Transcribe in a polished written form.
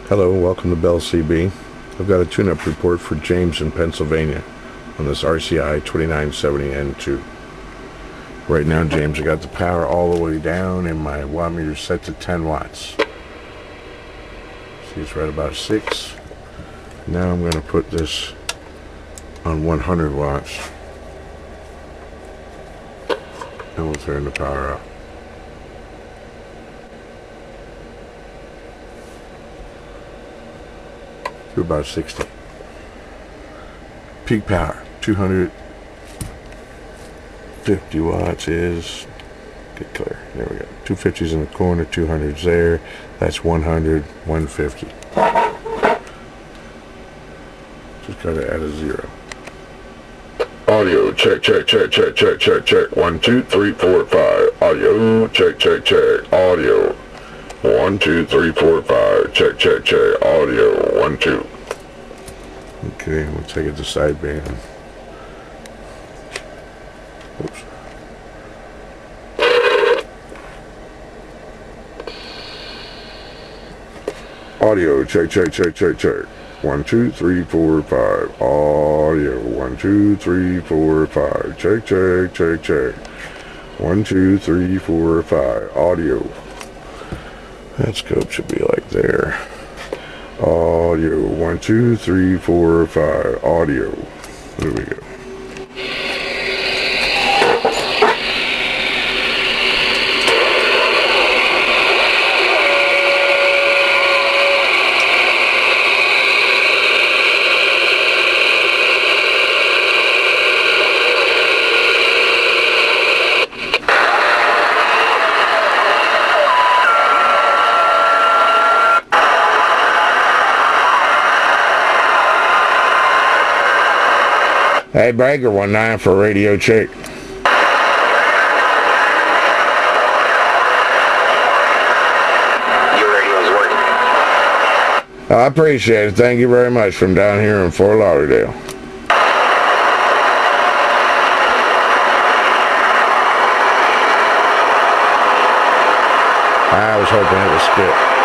Hello, welcome to Bell CB. I've got a tune-up report for James in Pennsylvania on this RCI-2970N2. Right now, James, I got the power all the way down and my watt meter set to 10 watts. See, it's right about 6. Now I'm going to put this on 100 watts and we'll turn the power up. To about 60. Peak power 250 watts is, get clear, there we go, 250s in the corner, 200s there, that's 100, 150. Just gotta add a 0. Audio check, check, check, check, check, check, check. 1, 2, 3, 4, 5. Audio check, check, check. Audio 1, 2, 3, 4, 5. Check, check, check. Audio 1, 2. Okay, we'll take it to sideband. Oops. Audio check, check, check, check, check. 1, 2, 3, 4, 5. Audio 1, 2, 3, 4, 5. Check, check, check, check. 1, 2, 3, 4, 5. Audio. That scope should be like there. Audio 1, 2, 3, 4, 5. Audio. There we go. Hey, Breaker 19 for radio check. Your radio's working. I appreciate it. Thank you very much from down here in Fort Lauderdale. I was hoping it would skip.